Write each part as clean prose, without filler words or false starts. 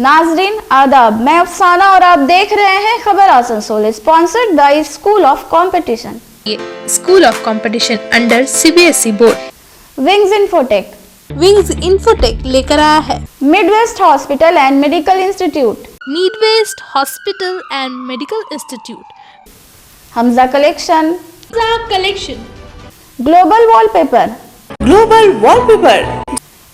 नाजरीन आदाब, मैं अफसाना और आप देख रहे हैं खबर Asansol, sponsored by school of competition. School of competition under CBSE board. Wings Infotech लेकर आया है Midwest hospital and medical institute, Midwest hospital and medical institute, Hamza collection, global wallpaper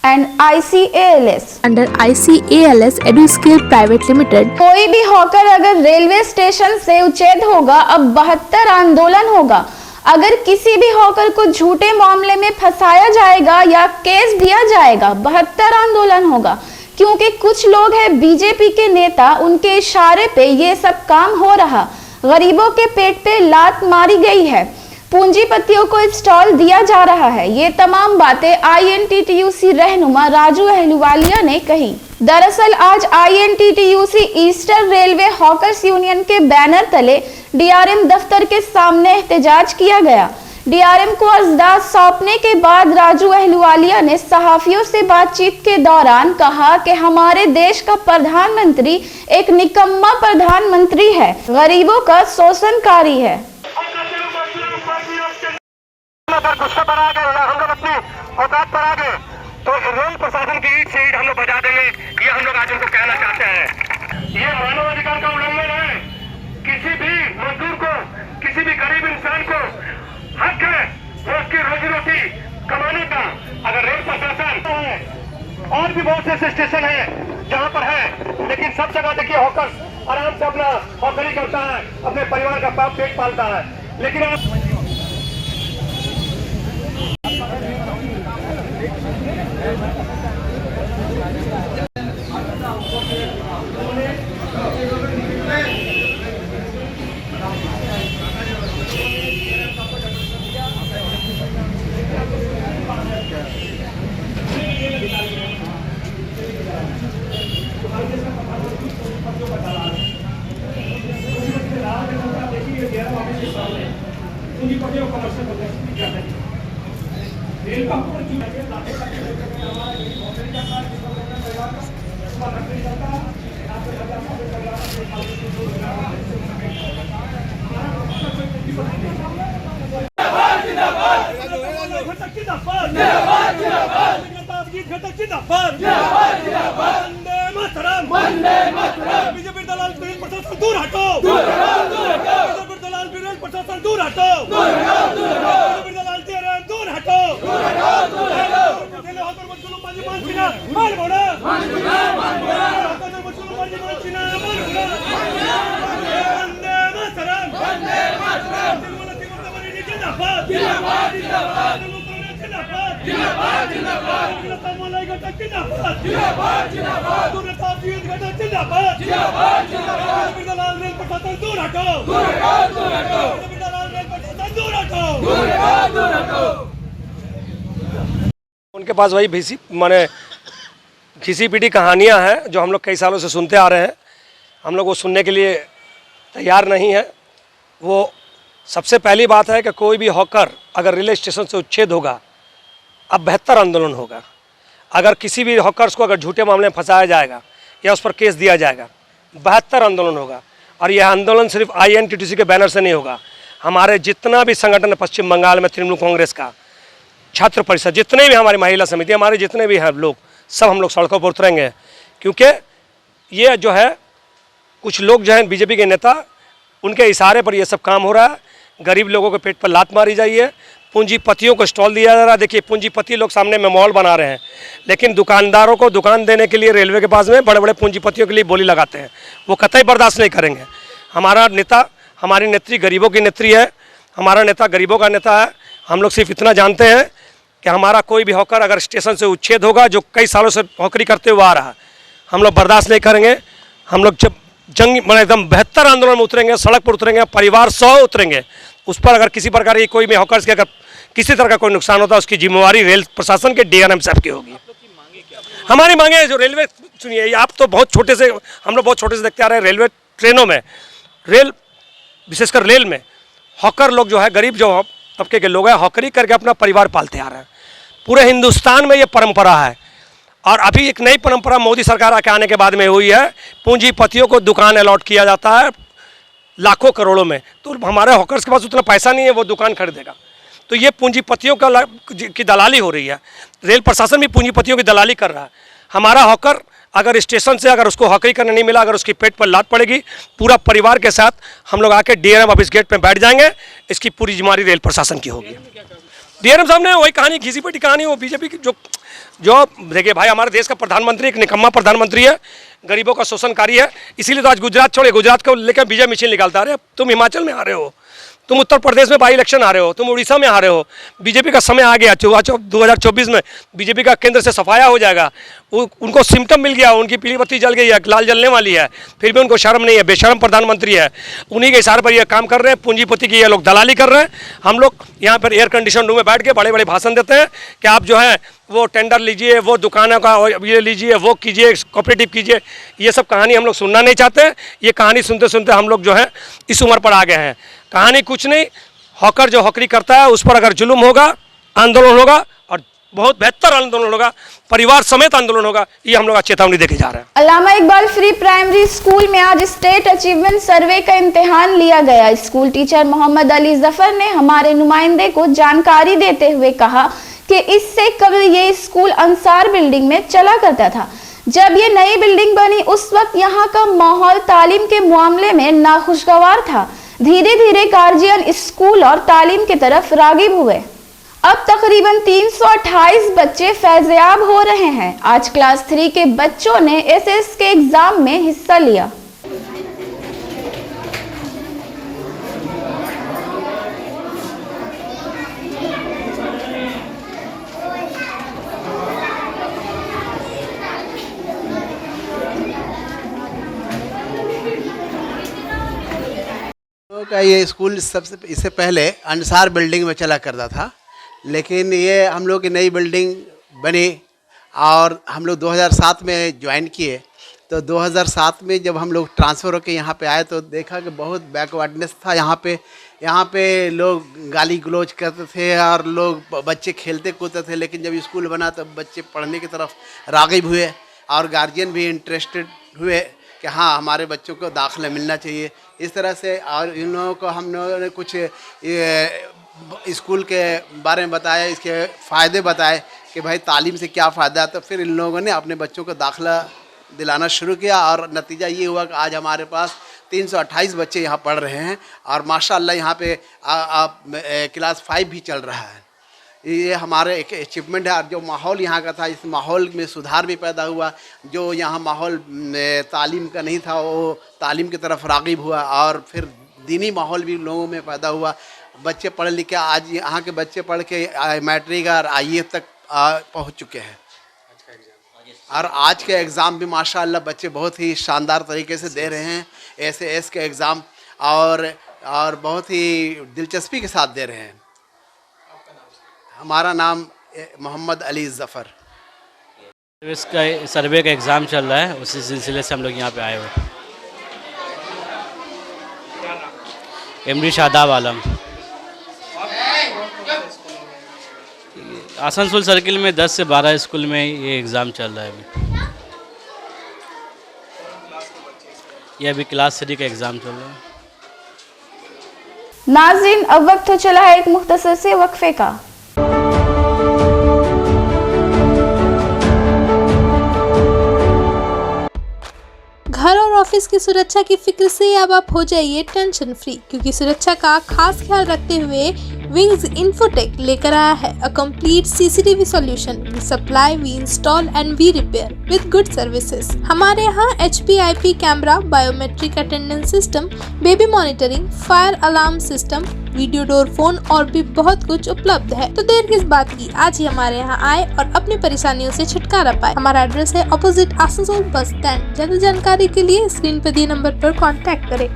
and ICALS under ICALS Eduscale private limited. कोई भी hawker अगर railway station से उच्छेद होगा, अब 72 आंदोलन होगा। अगर किसी भी हॉकर को झूठे मामले में फंसाया जाएगा या केस दिया जाएगा, 72 आंदोलन होगा। क्योंकि कुछ लोग हैं बीजेपी के नेता, उनके इशारे पे ये सब काम हो रहा। गरीबों के पेट पे लात मारी गई है, पूंजीपतियों को स्टॉल दिया जा रहा है। ये तमाम बातें INTTUC रहनुमा राजू अहलुवालिया ने कही। दरअसल आज INTTUC eastern railway hawkers union के बैनर तले DRM दफ्तर के सामने एहतजाज किया गया। DRM को अजदाद सौंपने के बाद राजू अहलुवालिया ने सहाफियों से बातचीत के दौरान कहा कि हमारे देश का प्रधानमंत्री एक निकम्मा प्रधानमंत्री है, गरीबों का शोषणकारी है। अगर गुस्से पर आ गए या हम लोग अपनी औकात पर आ गए तो रेल प्रशासन की ईट से ईट हम लोग बजा देंगे। ये हम लोग आज उनको कहना चाहते हैं। ये मानवाधिकार का उल्लंघन है। किसी भी मजदूर को, किसी भी गरीब इंसान को हक है वो उसकी रोजी रोटी कमाने का। अगर रेल प्रशासन है, और भी बहुत से स्टेशन है जहाँ पर है, लेकिन सब जगह देखिए हॉकर्स आराम से अपना हॉकरी करता है, अपने परिवार का पेट पालता है। लेकिन आप बीजेपी दलाल रेल प्रशासन दूर हटो, बीजेपी दलाल रेल प्रशासन दूर हटो, बीजेपी दलाल दूर हटो। उनके पास वही माने घिसी पीटी कहानियां हैं जो हम लोग कई सालों से सुनते आ रहे हैं। हम लोग वो सुनने के लिए तैयार नहीं है। वो सबसे पहली बात है कि कोई भी हॉकर अगर रेलवे स्टेशन से उच्छेद होगा, अब 72 आंदोलन होगा। अगर किसी भी हॉकर्स को अगर झूठे मामले में फंसाया जाएगा या उस पर केस दिया जाएगा, 72 आंदोलन होगा। और यह आंदोलन सिर्फ INTTUC के बैनर से नहीं होगा। हमारे जितना भी संगठन है पश्चिम बंगाल में, तृणमूल कांग्रेस का, छात्र परिषद, जितने भी हमारी महिला समिति, हमारे जितने भी हैं लोग, सब हम लोग सड़कों पर उतरेंगे। क्योंकि ये जो है कुछ लोग जो हैं बीजेपी के नेता, उनके इशारे पर ये सब काम हो रहा है। गरीब लोगों के पेट पर लात मारी जाइए है, पूंजीपतियों को स्टॉल दिया जा रहा है। देखिए पूंजीपति लोग सामने में मॉल बना रहे हैं, लेकिन दुकानदारों को दुकान देने के लिए रेलवे के पास में बड़े बड़े पूंजीपतियों के लिए बोली लगाते हैं। वो कतई बर्दाश्त नहीं करेंगे। हमारा नेता, हमारी नेत्री गरीबों की नेत्री है, हमारा नेता गरीबों का नेता है। हम लोग सिर्फ इतना जानते हैं कि हमारा कोई भी हॉकर अगर स्टेशन से उच्छेद होगा, जो कई सालों से हॉकरी करते हुए आ रहा है, हम लोग बर्दाश्त नहीं करेंगे। हम लोग जब जंग एकदम 72 आंदोलन में उतरेंगे, सड़क पर उतरेंगे, परिवार 100 उतरेंगे। उस पर अगर किसी प्रकार की कोई भी हॉकर्स के अगर किसी तरह का कोई नुकसान होता है, उसकी जिम्मेवारी रेल प्रशासन के DRM साहब की होगी। हमारी मांगे जो रेलवे, सुनिए आप तो बहुत छोटे से, हम लोग बहुत छोटे से देखते आ रहे हैं। रेलवे ट्रेनों में, रेल विशेषकर रेल में हॉकर लोग जो है, गरीब जो तबके के लोग हैं, हॉकरी करके अपना परिवार पालते आ रहे हैं। पूरे हिंदुस्तान में ये परंपरा है। और अभी एक नई परंपरा मोदी सरकार के आने के बाद में हुई है, पूंजीपतियों को दुकान अलॉट किया जाता है लाखों करोड़ों में। तो हमारे हॉकर्स के पास उतना पैसा नहीं है वो दुकान खरीदेगा, तो ये पूंजीपतियों की दलाली हो रही है। रेल प्रशासन भी पूंजीपतियों की दलाली कर रहा है। हमारा हॉकर अगर स्टेशन से अगर उसको हॉकरी करने नहीं मिला, अगर उसकी पेट पर लात पड़ेगी, पूरा परिवार के साथ हम लोग आके डीआरएम ऑफिस गेट पे बैठ जाएंगे। इसकी पूरी जिम्मेदारी रेल प्रशासन की होगी। डीआरएम साहब ने वही कहानी, घिसी पिटी कहानी, वो बीजेपी की जो देखिए भाई, हमारे देश का प्रधानमंत्री एक निकम्मा प्रधानमंत्री है, गरीबों का शोषणकारी है। इसीलिए तो आज गुजरात छोड़े, गुजरात को लेकर विजय मिशन निकालता है। तुम हिमाचल में आ रहे हो, तुम उत्तर प्रदेश में बाई इलेक्शन आ रहे हो, तुम उड़ीसा में आ रहे हो। बीजेपी का समय आ गया, 2024 में बीजेपी का केंद्र से सफाया हो जाएगा। उनको सिम्टम मिल गया, उनकी पीली बत्ती जल गई है, लाल जलने वाली है, फिर भी उनको शर्म नहीं है। बेशर्म प्रधानमंत्री है, उन्हीं के इशारे पर ये काम कर रहे हैं। पूंजीपति की ये लोग दलाली कर रहे हैं। हम लोग यहाँ पर एयर कंडीशन रूम में बैठ के बड़े बड़े भाषण देते हैं कि आप जो है वो टेंडर लीजिए, वो दुकानों का ये लीजिए, वो कीजिए, कोऑपरेटिव कीजिए। ये सब कहानी हम लोग सुनना नहीं चाहते। ये कहानी सुनते सुनते हम लोग जो है इस उम्र पर आ गए हैं। कहानी कुछ नहीं, हॉकर जो हॉकरी करता है उस पर अगर जुल्म होगा, आंदोलन होगा, और बहुत बेहतर आंदोलन होगा, परिवार समेत आंदोलन होगा। ये हम लोग आज चेतावनी देके जा रहे हैं। अल्लामा इकबाल फ्री प्राइमरी स्कूल में आज स्टेट अचीवमेंट सर्वे का इम्तिहान लिया गया। स्कूल टीचर मोहम्मद अली जफर ने हमारे नुमाइंदे को जानकारी देते हुए कहा कि इससे कबल ये स्कूल अंसार बिल्डिंग में चला करता था। जब ये नई बिल्डिंग बनी उस वक्त यहाँ का माहौल तालीम के मामले में नाखुशगवार था। धीरे धीरे गार्जियन स्कूल और तालीम की तरफ रागिब हुए। अब तकरीबन 328 बच्चे फैज़याब हो रहे हैं। आज क्लास 3 के बच्चों ने एसएस के एग्जाम में हिस्सा लिया। का ये स्कूल सबसे इससे पहले अंसार बिल्डिंग में चला करता था, लेकिन ये हम लोग की नई बिल्डिंग बनी और हम लोग 2007 में ज्वाइन किए। तो 2007 में जब हम लोग ट्रांसफ़र होकर यहाँ पे आए तो देखा कि बहुत बैकवर्डनेस था यहाँ पे लोग गाली गलौज करते थे और लोग बच्चे खेलते कूदते थे। लेकिन जब स्कूल बना तब बच्चे पढ़ने की तरफ राग़िब हुए और गार्जियन भी इंटरेस्टेड हुए कि हाँ हमारे बच्चों को दाखिला मिलना चाहिए। इस तरह से और इन लोगों को हम लोगों ने कुछ स्कूल के बारे में बताया, इसके फ़ायदे बताए कि भाई तालीम से क्या फ़ायदा है। तो फिर इन लोगों ने अपने बच्चों को दाखिला दिलाना शुरू किया और नतीजा ये हुआ कि आज हमारे पास 328 बच्चे यहाँ पढ़ रहे हैं और माशाअल्लाह यहाँ पे क्लास 5 भी चल रहा है। ये हमारे एक अचीवमेंट है। और जो माहौल यहाँ का था, इस माहौल में सुधार भी पैदा हुआ। जो यहाँ माहौल तालीम का नहीं था वो तालीम की तरफ राग़िब हुआ और फिर दीनी माहौल भी लोगों में पैदा हुआ। बच्चे पढ़ लिख के आज यहाँ के बच्चे पढ़ के मैट्रिक और IAS तक पहुँच चुके हैं। और आज के एग्ज़ाम भी माशाअल्लाह बच्चे बहुत ही शानदार तरीके से दे रहे हैं SAS के एग्ज़ाम और बहुत ही दिलचस्पी के साथ दे रहे हैं। हमारा नाम मोहम्मद अली ज़फ़र। इसका सर्वे का एग्ज़ाम चल रहा है, उसी सिलसिले से हम लोग यहाँ पे आए हुए। MD शादाब आलम। आसनसोल सर्किल में 10 से 12 स्कूल में ये एग्ज़ाम चल रहा है अभी। ये अभी क्लास 3 का एग्ज़ाम चल रहा है। नाज़रीन, अब वक्त हो चला है एक मुख्तसर से वक्फे का। घर और ऑफिस की सुरक्षा की फिक्र से अब आप हो जाइए टेंशन फ्री, क्योंकि सुरक्षा का खास ख्याल रखते हुए विंग्स इन्फोटेक लेकर आया है a complete CCTV solution. We supply, we install and we repair with good services. हमारे यहाँ HPIP camera, biometric attendance system, baby monitoring, fire alarm system, video door phone और भी बहुत कुछ उपलब्ध है। तो देर किस बात की, आज ही हमारे यहाँ आए और अपनी परेशानियों से छुटकारा पाए। हमारा एड्रेस है ऑपोजिट आसनसोल बस स्टैंड। ज्यादा जानकारी के लिए स्क्रीन पर दिए नंबर पर कॉन्टैक्ट करें।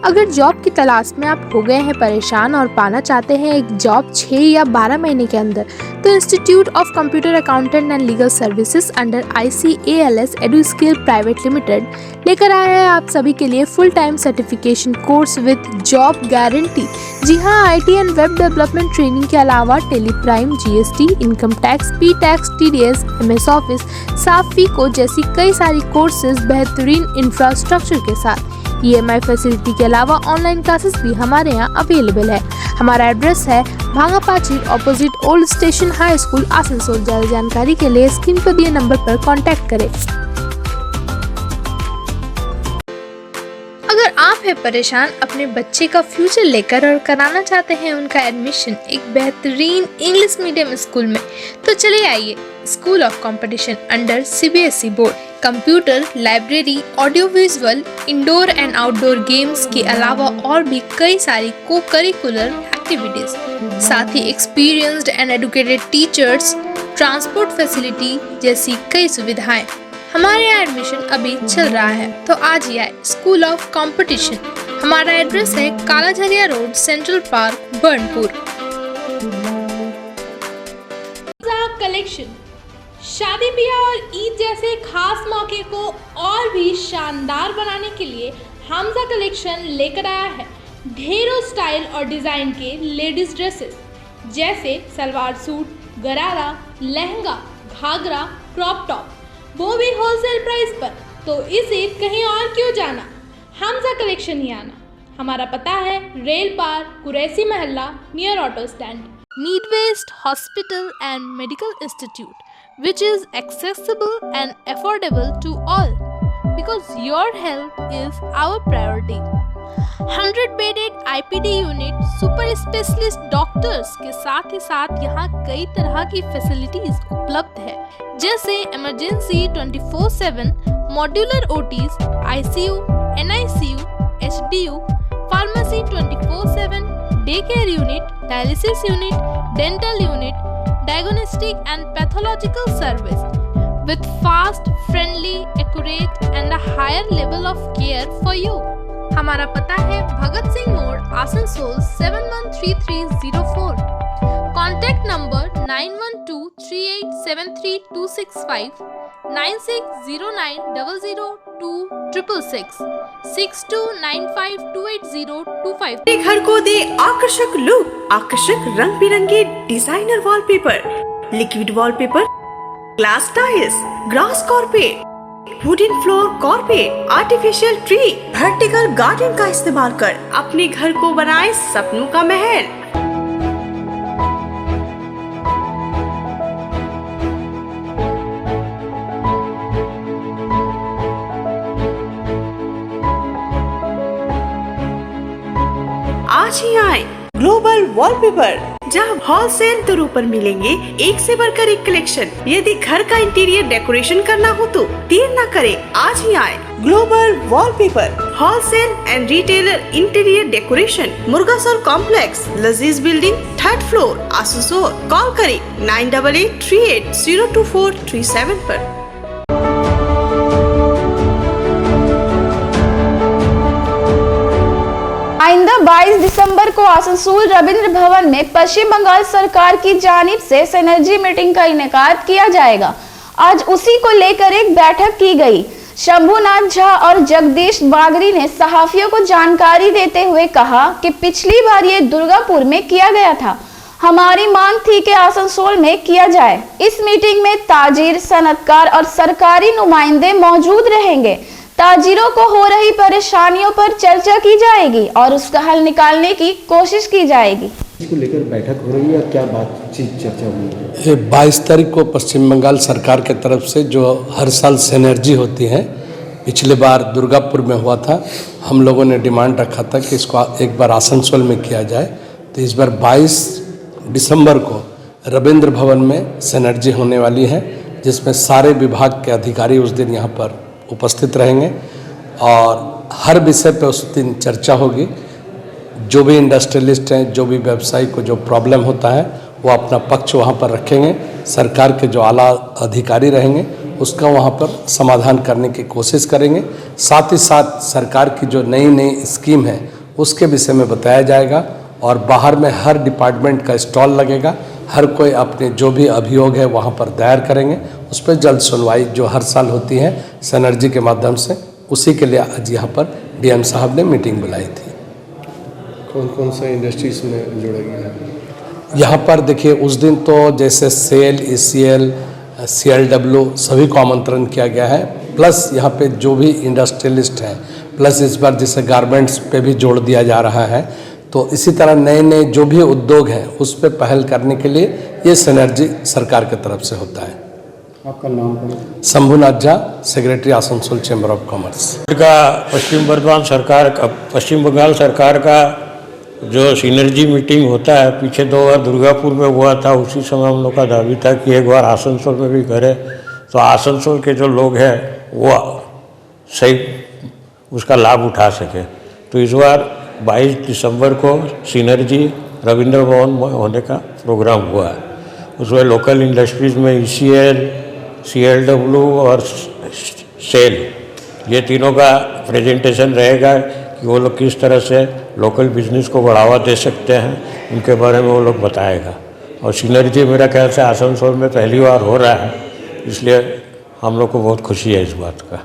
अगर जॉब की तलाश में आप हो गए हैं परेशान और पाना चाहते हैं एक जॉब 6 या 12 महीने के अंदर, तो institute of computer accountant and legal services under ICALS Eduskill private limited लेकर आया है आप सभी के लिए full time certification course with job guarantee. जी हाँ, IT and web development training के अलावा Tally Prime, GST, income tax, P-टैक्स, TDS, MS office, SAP FICO जैसी कई सारी कोर्सेज बेहतरीन इंफ्रास्ट्रक्चर के साथ। EMI फैसिलिटी के अलावा ऑनलाइन क्लासेस भी हमारे यहाँ अवेलेबल है। हमारा एड्रेस है Bhangapachi opposite old station high school Asansol. ज्यादा जानकारी के लिए स्क्रीन पर दिए नंबर पर कांटेक्ट करें। अगर आप हैं परेशान अपने बच्चे का फ्यूचर लेकर और कराना चाहते हैं उनका एडमिशन एक बेहतरीन इंग्लिश मीडियम स्कूल में, तो चलिए आइए school of competition under CBSE board. Computer, library, audio visual, indoor and outdoor games के अलावा और भी कई सारी को करिकुलर एक्टिविटीज, साथ ही experienced and educated teachers, transport facility जैसी कई सुविधाएं। हमारे यहाँ एडमिशन अभी चल रहा है, तो आज ही आए स्कूल ऑफ कंपटीशन। हमारा एड्रेस है Kalajharia road, central park, Burnpur. Collection शादी ब्याह और ईद जैसे खास मौके को और भी शानदार बनाने के लिए हमजा कलेक्शन लेकर आया है ढेरों स्टाइल और डिज़ाइन के लेडीज ड्रेसेस जैसे सलवार सूट, गरारा, लहंगा, घाघरा, क्रॉप टॉप, वो भी होलसेल प्राइस पर। तो इस ईद कहीं और क्यों जाना, हमजा कलेक्शन ही आना। हमारा पता है रेल पार, कुरैसी महल्ला, near auto stand. Need West Hospital and Medical Institute, which is accessible and affordable to all, because your health is our priority. 100-bedded IPD unit, super specialist doctors के साथ ही साथ यहाँ कई तरह की फैसिलिटीज उपलब्ध है, जैसे emergency 24/7, modular OTs, ICU, NICU, HDU, pharmacy 24/7, day care unit, dialysis unit, dental unit, diagnostic and pathological service with fast, friendly, accurate and a higher level of care for you. हमारा पता है भगत सिंह मोड़, Asansol 713304। Contact number 9123873265, 9609002666, 6295280252। अपने घर को दे आकर्षक look, आकर्षक रंग बिरंगे designer wallpaper, liquid wallpaper, glass tiles, grass carpet, wooden floor carpet, artificial tree, vertical garden का इस्तेमाल कर अपने घर को बनाए सपनों का महल। आज ही आए ग्लोबल वॉलपेपर, जहां होलसेल दरों पर मिलेंगे एक से बढ़कर एक कलेक्शन। यदि घर का इंटीरियर डेकोरेशन करना हो तो देर न करें, आज ही आए global wallpaper, wholesale and retailer interior decoration, Murgasol complex, Lazeez building, 3rd floor, Asansol. Call करें 9883802437 पर। आइंदा 22 दिसंबर को आसनसोल रविंद्र भवन में पश्चिम बंगाल सरकार की जानिब से सिनर्जी मीटिंग का इनेकाद किया जाएगा। आज उसी को लेकर एक बैठक की गई। शंभुनाथ झा और जगदीश बागरी ने सहाफियों को जानकारी देते हुए कहा कि पिछली बार ये दुर्गापुर में किया गया था, हमारी मांग थी कि आसनसोल में किया जाए। इस मीटिंग में ताजिर, सनतकार और सरकारी नुमाइंदे मौजूद रहेंगे। ताजिरों को हो रही परेशानियों पर चर्चा की जाएगी और उसका हल निकालने की कोशिश की जाएगी। इसको लेकर बैठक हो रही है, क्या बातचीत चर्चा हुई है? 22 तारीख को पश्चिम बंगाल सरकार के तरफ से जो हर साल सिनर्जी होती है, पिछले बार दुर्गापुर में हुआ था, हम लोगों ने डिमांड रखा था कि इसको एक बार आसनसोल में किया जाए। तो इस बार 22 दिसंबर को रविंद्र भवन में सिनर्जी होने वाली है, जिसमें सारे विभाग के अधिकारी उस दिन यहाँ पर उपस्थित रहेंगे और हर विषय पे उस दिन चर्चा होगी। जो भी इंडस्ट्रियलिस्ट हैं, जो भी व्यवसायी को जो प्रॉब्लम होता है, वो अपना पक्ष वहाँ पर रखेंगे। सरकार के जो आला अधिकारी रहेंगे उसका वहाँ पर समाधान करने की कोशिश करेंगे। साथ ही साथ सरकार की जो नई नई स्कीम है उसके विषय में बताया जाएगा और बाहर में हर डिपार्टमेंट का स्टॉल लगेगा। हर कोई अपने जो भी अभियोग है वहाँ पर दायर करेंगे, उस पर जल्द सुनवाई जो हर साल होती है सिनर्जी के माध्यम से, उसी के लिए आज यहाँ पर डीएम साहब ने मीटिंग बुलाई थी। कौन कौन सा इंडस्ट्रीज में जोड़ा गया है? यहाँ पर देखिए उस दिन तो जैसे सेल, ECL, CLW सभी को आमंत्रण किया गया है, प्लस यहाँ पे जो भी इंडस्ट्रियलिस्ट हैं, प्लस इस बार जैसे गारमेंट्स पे भी जोड़ दिया जा रहा है। तो इसी तरह नए नए जो भी उद्योग हैं उस पर पहल करने के लिए ये सिनर्जी सरकार की तरफ से होता है। आपका नाम कौन? Shambhunath Jha, secretary Asansol chamber of commerce. का पश्चिम बंगाल सरकार का जो सिनर्जी मीटिंग होता है, पीछे 2 बार दुर्गापुर में हुआ था, उसी समय हम लोग का दावी था कि एक बार आसनसोल में भी करें, तो आसनसोल के जो लोग हैं वो सही उसका लाभ उठा सके। तो इस बार 22 दिसंबर को सिनर्जी रविंद्र भवन में होने का प्रोग्राम हुआ है। उसमें लोकल इंडस्ट्रीज़ में ECL, CLW और सेल, ये तीनों का प्रेजेंटेशन रहेगा कि वो लोग किस तरह से लोकल बिजनेस को बढ़ावा दे सकते हैं, उनके बारे में वो लोग बताएगा। और सिनर्जी मेरा ख्याल से आसनसोल में पहली बार हो रहा है, इसलिए हम लोग को बहुत खुशी है इस बात का।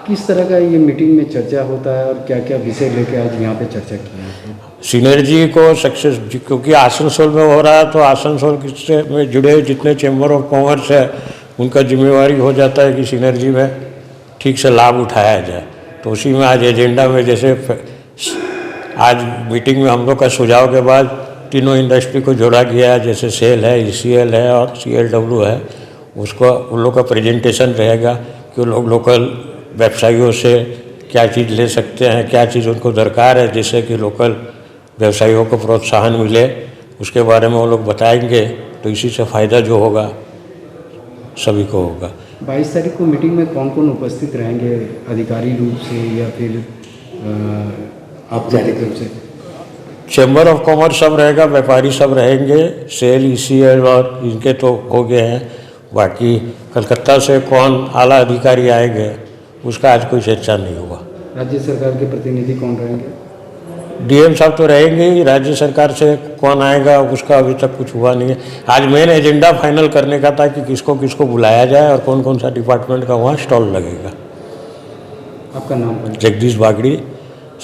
किस तरह का ये मीटिंग में चर्चा होता है और क्या क्या विषय लेके आज यहाँ पे चर्चा की है? सिनर्जी को सक्सेस, क्योंकि आसनसोल में हो रहा है तो आसनसोल से में जुड़े जितने चैम्बर ऑफ कॉमर्स है उनका जिम्मेवारी हो जाता है कि सिनर्जी में ठीक से लाभ उठाया जाए। तो उसी में आज एजेंडा में जैसे आज मीटिंग में हम लोग का सुझाव के बाद तीनों इंडस्ट्री को जोड़ा गया है, जैसे सेल है, ECL है और CLW है, उसको उन लोग का प्रेजेंटेशन रहेगा कि लोग लोकल व्यवसायियों से क्या चीज़ ले सकते हैं, क्या चीज़ उनको दरकार है जिससे कि लोकल व्यवसायियों को प्रोत्साहन मिले, उसके बारे में वो लोग बताएंगे। तो इसी से फ़ायदा जो होगा सभी को होगा। 22 तारीख को मीटिंग में कौन कौन उपस्थित रहेंगे, अधिकारी रूप से या फिर औपचारिक रूप से? चैम्बर ऑफ कॉमर्स सब रहेगा, व्यापारी सब रहेंगे, सेल, ECL और इनके तो हो गए हैं। बाकी कलकत्ता से कौन आला अधिकारी आएंगे उसका आज कोई चर्चा नहीं हुआ। राज्य सरकार के प्रतिनिधि कौन रहेंगे? DM साहब तो रहेंगे ही, राज्य सरकार से कौन आएगा उसका अभी तक कुछ हुआ नहीं है। आज मेन एजेंडा फाइनल करने का था कि किसको किसको बुलाया जाए और कौन कौन सा डिपार्टमेंट का वहाँ स्टॉल लगेगा। आपका नाम कौन? Jagdish Bagri,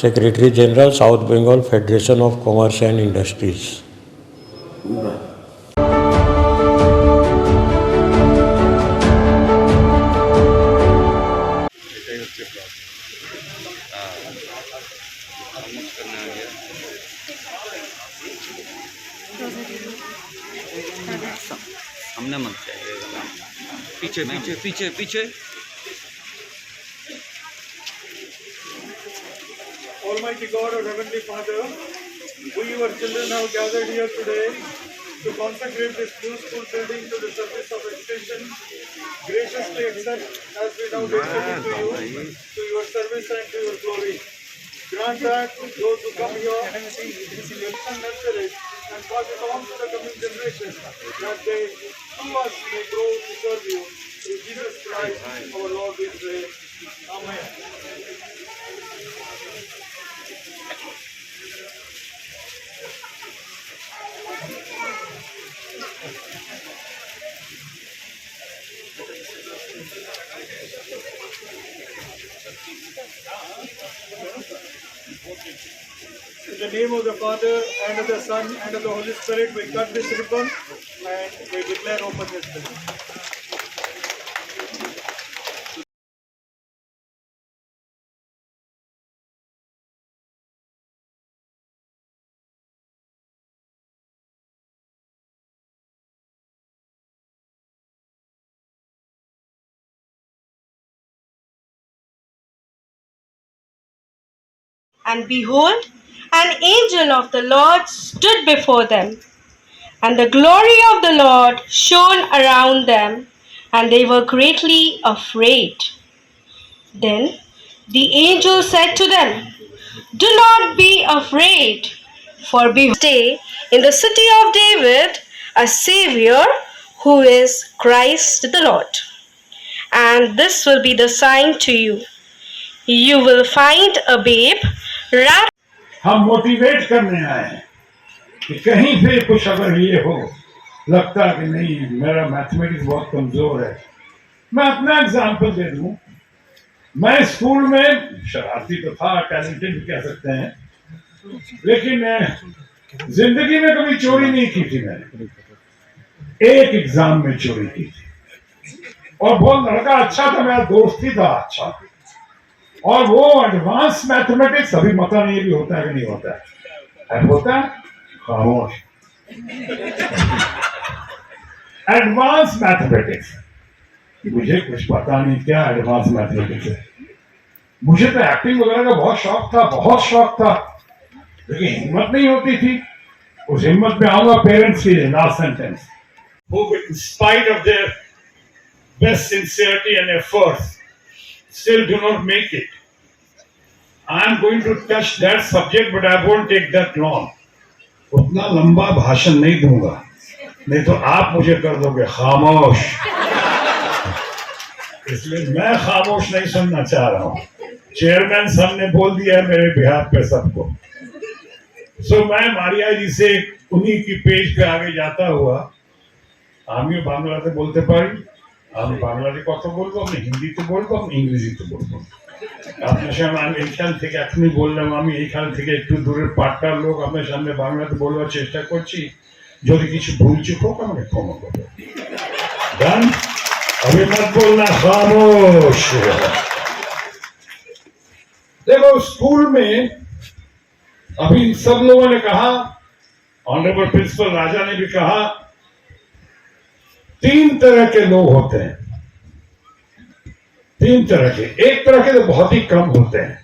secretary general, south Bengal federation of commerce and industries. हमने मत चाहिए, पीछे पीछे पीछे पीछे। Almighty God, our Heavenly Father, we your children have gathered here today to consecrate this new school building to the service of education. Graciously accept as we now dedicate it to you, to your service and to your glory. Grant that those who come here will nurture it and pass it on to the coming generation, that they through us may grow to serve you. Through Jesus Christ, our Lord, we pray. Amen. In the name of the Father, and of the Son, and of the Holy Spirit, we cut this ribbon and we declare open this building. And behold, an angel of the Lord stood before them, and the glory of the Lord shone around them, and they were greatly afraid. Then the angel said to them, "Do not be afraid, for behold, stay in the city of David a Savior, who is Christ the Lord. and this will be the sign to you. You will find a babe wrapped. हम motivate करने आए हैं कि कहीं पे कुछ अगर ये हो, लगता कि नहीं मेरा मैथमेटिक्स बहुत कमजोर है। मैं अपना एग्जांपल दे दूं, मैं स्कूल में शरारती तो था, टैलेंटेड भी कह सकते हैं, लेकिन जिंदगी में कभी चोरी नहीं की थी। मैंने एक एग्जाम में चोरी की थी और बहुत लड़का अच्छा था, मेरा दोस्त ही था अच्छा, और वो एडवांस मैथमेटिक्स, अभी पता नहीं भी होता है कि नहीं होता है, होता है खामोश। एडवांस मैथमेटिक्स, मुझे कुछ पता नहीं क्या एडवांस मैथमेटिक्स है। मुझे तो एक्टिंग वगैरह का बहुत शौक था, लेकिन हिम्मत नहीं होती थी। उस हिम्मत में आऊंगा पेरेंट्स के लिए। Last sentence, who in spite of their best sincerity and efforts still do not make it. I am going to touch that subject, but I won't take that long. उतना लंबा भाषण नहीं दूंगा, नहीं तो आप मुझे कर दोगे खामोश। इसलिए मैं खामोश नहीं सुनना चाह रहा हूं। चेयरमैन साहब ने बोल दिया है मेरे बिहाफ पे सबको। सो मैं मारिया जी से उन्हीं की पेज पे आगे जाता हुआ, आमियो बांग्लाते बोलते पारी, আমি বাংলাতে কথা বলবো, আমি হিন্দিতে বলবো, আমি ইংরেজিতে বলবো। আপনার সামনে আমি এইখান থেকে এখনই বললাম, আমি এইখান থেকে একটু দূরের পাট্টার লোক আপনার সামনে বাংলাতে বলবার চেষ্টা করছি, যদি কিছু ভুল চুক হোক আমাকে ক্ষমা করবে। डन, अभी मत बोलना, खामोश। देखो स्कूल में अभी सब लोगों ने कहा, ऑनरेबल प्रिंसिपल राजा ने भी कहा, 3 तरह के लोग होते हैं। 3 तरह के, एक तरह के तो बहुत ही कम होते हैं,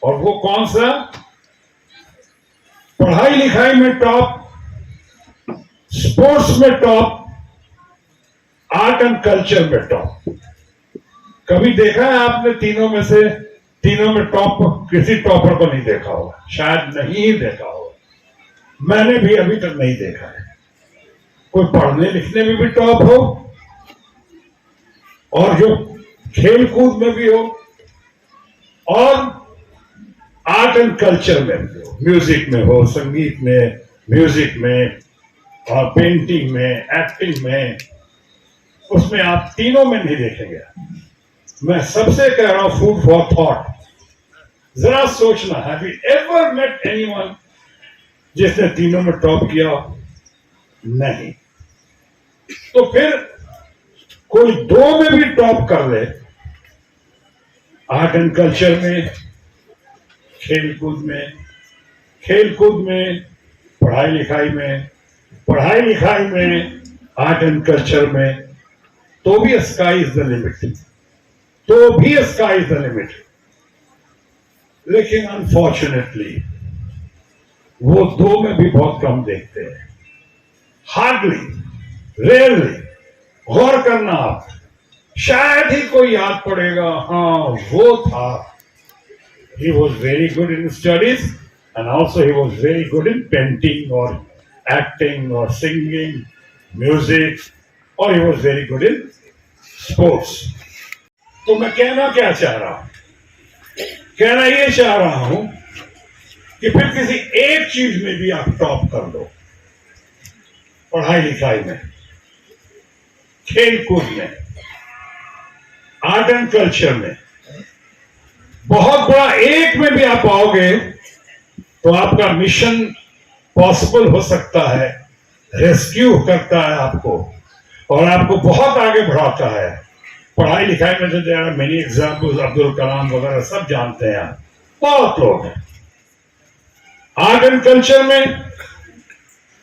और वो कौन सा? पढ़ाई लिखाई में टॉप, स्पोर्ट्स में टॉप, आर्ट एंड कल्चर में टॉप। कभी देखा है आपने तीनों में से, तीनों में टॉप किसी टॉपर को नहीं देखा होगा, शायद नहीं ही देखा होगा। मैंने भी अभी तक नहीं देखा है। कोई पढ़ने लिखने में भी टॉप हो, और जो खेल कूद में भी हो, और आर्ट एंड कल्चर में भी हो, म्यूजिक में हो, संगीत में, म्यूजिक में, और पेंटिंग में, एक्टिंग में, उसमें आप तीनों में नहीं देखेंगे। मैं सबसे कह रहा हूं, फूड फॉर थॉट। जरा सोचना, have you ever met anyone जिसने तीनों में टॉप किया? नहीं। तो फिर कोई 2 में भी टॉप कर ले, आर्ट एंड कल्चर में, खेलकूद में, पढ़ाई लिखाई में, आर्ट एंड कल्चर में, तो भी स्काई इज द लिमिट। लेकिन अनफॉर्चुनेटली वो 2 में भी बहुत कम देखते हैं। Hardly, rarely. गौर करना आप, शायद ही कोई याद पड़ेगा, हाँ वो था, he was very good in studies and also he was very good in painting or acting or singing, music, or he was very good in sports. तो मैं कहना क्या चाह रहा हूं? कहना ये चाह रहा हूं कि फिर किसी एक चीज में भी आप टॉप कर लो, पढ़ाई लिखाई में, खेल कूद में, आर्ट एंड कल्चर में, बहुत बड़ा एक में भी आप आओगे तो आपका मिशन पॉसिबल हो सकता है, रेस्क्यू करता है आपको, और आपको बहुत आगे बढ़ाता है। पढ़ाई लिखाई में तो there are many examples, Abdul Kalam वगैरह सब जानते हैं आप, बहुत लोग हैं। आर्ट एंड कल्चर में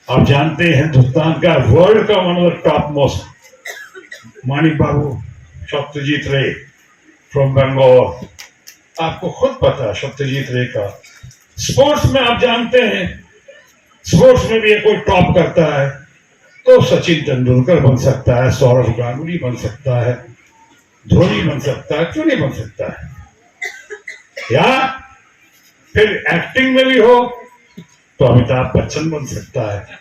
आप जानते हैं हिंदुस्तान का, वर्ल्ड का one of the top most, Manik Babu, Satyajit Ray from Bengal, आपको खुद पता है सत्यजीत रे का। स्पोर्ट्स में आप जानते हैं, स्पोर्ट्स में भी कोई टॉप करता है तो सचिन तेंदुलकर बन सकता है, सौरव गांगुली बन सकता है, धोनी बन सकता है, क्यों नहीं बन सकता है? या फिर एक्टिंग में भी हो तो अमिताभ बच्चन बन सकता है,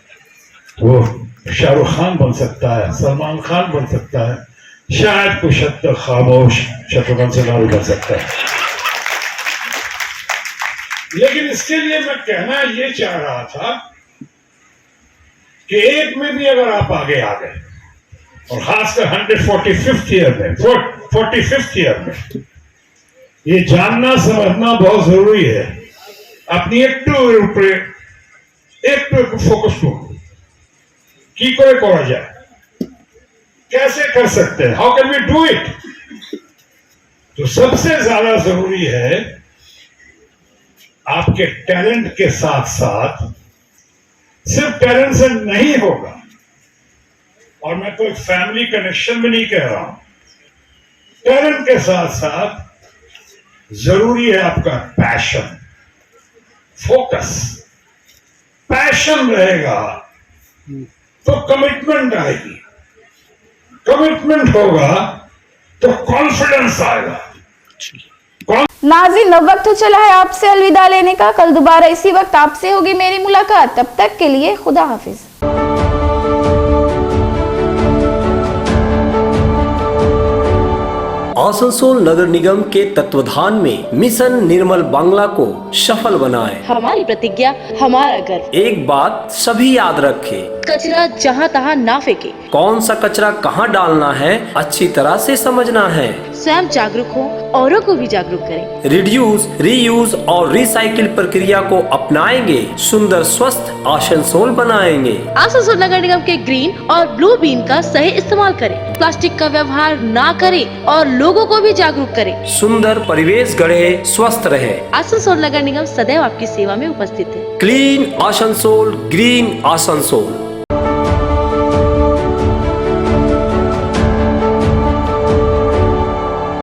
वो शाहरुख खान बन सकता है, सलमान खान बन सकता है, शायद कुछ हद तक खामोश शत्रुघ्न सिन्हा भी कर सकता है। लेकिन इसके लिए मैं कहना ये चाह रहा था कि एक में भी अगर आप आगे आ गए, और खासकर 145th ईयर में, 45th ईयर में, ये जानना समझना बहुत जरूरी है। अपनी একটু फोकस की करा जाए, कैसे कर सकते हैं, how can we do it. तो सबसे ज्यादा जरूरी है आपके टैलेंट के साथ साथ, सिर्फ टैलेंट से नहीं होगा, और मैं कोई फैमिली कनेक्शन भी नहीं कह रहा हूं, टैलेंट के साथ साथ जरूरी है आपका पैशन, फोकस। पैशन रहेगा तो कमिटमेंट आएगी, कमिटमेंट होगा तो कॉन्फिडेंस आएगा। नाज़रीन, अब वक्त हो चला है आपसे अलविदा लेने का। कल दोबारा इसी वक्त आपसे होगी मेरी मुलाकात। तब तक के लिए खुदा हाफिज। आसनसोल नगर निगम के तत्वाधान में मिशन निर्मल बांग्ला को सफल बनाएं। हमारी प्रतिज्ञा, हमारा गर्व। एक बात सभी याद रखें, कचरा जहाँ तहाँ ना फेंके। कौन सा कचरा कहाँ डालना है अच्छी तरह से समझना है। स्वयं जागरूक हो, औरों को भी जागरूक करें। रिड्यूस, रीयूज और रिसाइकिल प्रक्रिया को अपनाएंगे, सुंदर स्वस्थ आसनसोल बनाएंगे। आसनसोल नगर निगम के ग्रीन और ब्लू बीन का सही इस्तेमाल करें, प्लास्टिक का व्यवहार ना करें और लोगों को भी जागरूक करें। सुंदर परिवेश गढ़े, स्वस्थ रहे। आसनसोल नगर निगम सदैव आपकी सेवा में उपस्थित है। Clean Asansol, green Asansol.